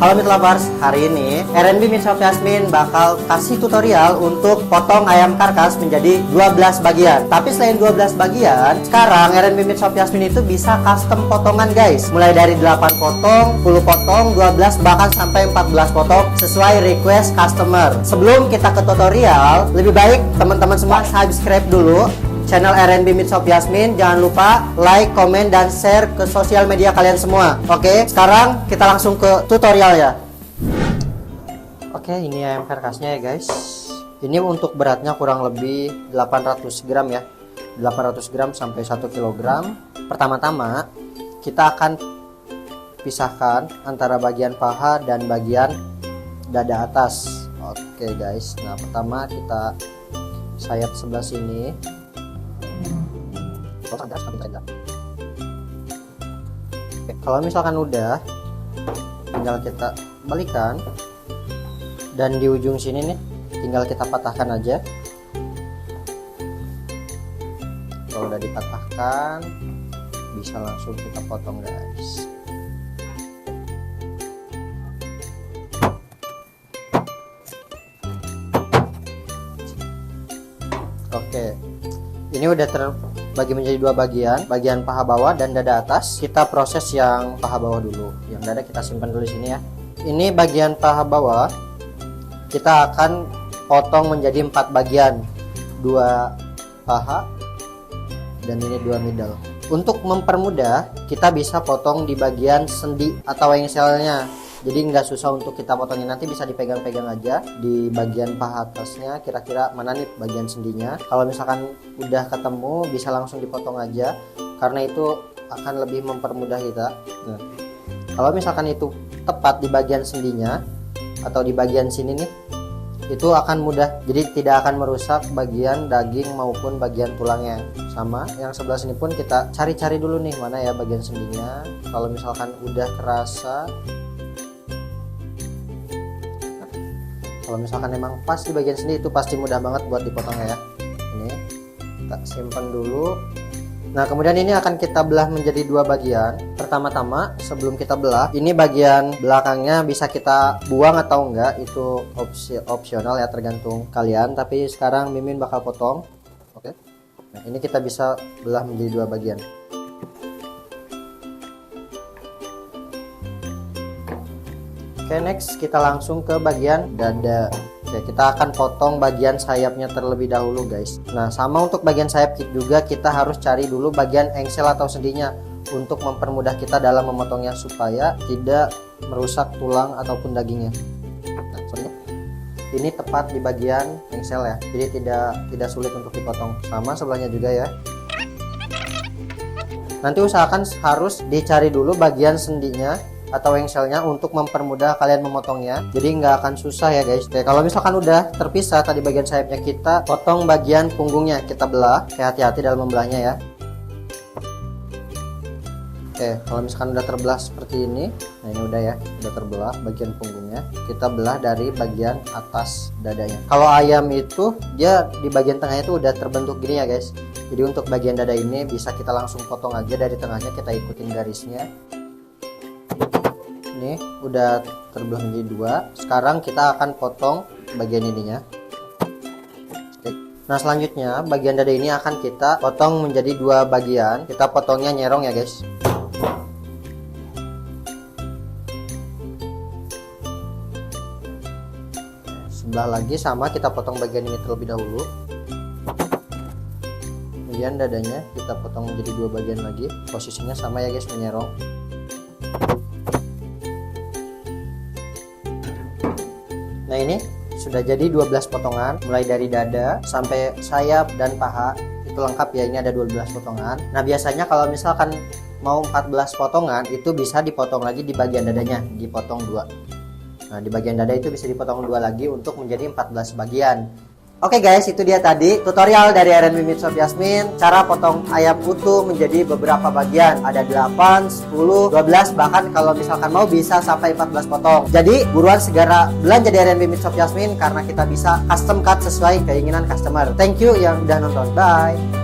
Halo Meat Lovers, hari ini R&B Meat Shop Yasmin bakal kasih tutorial untuk potong ayam karkas menjadi 12 bagian. Tapi selain 12 bagian, sekarang R&B Meat Shop Yasmin itu bisa custom potongan guys. Mulai dari 8 potong, 10 potong, 12 bahkan sampai 14 potong sesuai request customer. Sebelum kita ke tutorial, lebih baik teman-teman semua subscribe dulu channel R&B Meat Shop Yasmin. Jangan lupa like, komen, dan share ke sosial media kalian semua. Oke, sekarang kita langsung ke tutorial ya. Oke, ini ayam karkasnya ya guys. Ini untuk beratnya kurang lebih 800 gram ya. 800 gram sampai 1 kg. Pertama-tama kita akan pisahkan antara bagian paha dan bagian dada atas. Oke guys, nah pertama kita sayap sebelah sini. Kalau misalkan udah, tinggal kita balikan, dan di ujung sini nih tinggal kita patahkan aja. Kalau udah dipatahkan, bisa langsung kita potong guys. Oke, ini udah terbagi menjadi dua bagian, bagian paha bawah dan dada atas. Kita proses yang paha bawah dulu. Yang dada kita simpan dulu di sini ya. Ini bagian paha bawah kita akan potong menjadi 4 bagian, 2 paha dan ini 2 middle. Untuk mempermudah, kita bisa potong di bagian sendi atau engselnya. Jadi nggak susah untuk kita potongnya, nanti bisa dipegang-pegang aja di bagian paha atasnya, kira-kira mana nih bagian sendinya. Kalau misalkan udah ketemu, bisa langsung dipotong aja, karena itu akan lebih mempermudah kita. Nah, kalau misalkan itu tepat di bagian sendinya atau di bagian sini nih, itu akan mudah, jadi tidak akan merusak bagian daging maupun bagian tulangnya. Sama yang sebelah sini pun kita cari-cari dulu nih mana ya bagian sendinya. Kalau misalkan udah kerasa, kalau misalkan emang pas di bagian sini, itu pasti mudah banget buat dipotongnya ya. Ini kita simpan dulu. Nah, kemudian ini akan kita belah menjadi 2 bagian. Pertama-tama sebelum kita belah, ini bagian belakangnya bisa kita buang atau enggak, itu opsional ya, tergantung kalian. Tapi sekarang Mimin bakal potong. Oke. Nah, ini kita bisa belah menjadi 2 bagian. Oke, next kita langsung ke bagian dada. Oke, kita akan potong bagian sayapnya terlebih dahulu guys. Nah, sama untuk bagian sayap juga kita harus cari dulu bagian engsel atau sendinya untuk mempermudah kita dalam memotongnya supaya tidak merusak tulang ataupun dagingnya. Nah, sorry. Ini tepat di bagian engsel ya, jadi tidak sulit untuk dipotong. Sama sebelahnya juga ya. Nanti usahakan harus dicari dulu bagian sendinya atau engselnya untuk mempermudah kalian memotongnya, jadi nggak akan susah ya guys. Oke, kalau misalkan udah terpisah tadi bagian sayapnya, kita potong bagian punggungnya, kita belah. Oke, hati-hati dalam membelahnya ya. Oke, kalau misalkan udah terbelah seperti ini, nah ini udah ya, udah terbelah bagian punggungnya, kita belah dari bagian atas dadanya. Kalau ayam itu dia di bagian tengahnya itu udah terbentuk gini ya guys, jadi untuk bagian dada ini bisa kita langsung potong aja dari tengahnya, kita ikutin garisnya. Ini udah terbelah menjadi 2. Sekarang kita akan potong bagian ininya. Oke. Nah, selanjutnya bagian dada ini akan kita potong menjadi 2 bagian. Kita potongnya nyerong ya guys. Sebelah lagi sama, kita potong bagian ini terlebih dahulu. Kemudian dadanya kita potong menjadi 2 bagian lagi. Posisinya sama ya guys, menyerong. Nah, ini sudah jadi 12 potongan, mulai dari dada sampai sayap dan paha, itu lengkap ya, ini ada 12 potongan. Nah, biasanya kalau misalkan mau 14 potongan, itu bisa dipotong lagi di bagian dadanya, dipotong 2. Nah, di bagian dada itu bisa dipotong 2 lagi untuk menjadi 14 bagian. Oke guys, itu dia tadi tutorial dari R&B Meat Shop Yasmin, cara potong ayam utuh menjadi beberapa bagian. Ada 8, 10, 12, bahkan kalau misalkan mau bisa sampai 14 potong. Jadi buruan segera belanja di R&B Meat Shop Yasmin, karena kita bisa custom cut sesuai keinginan customer. Thank you yang udah nonton, bye.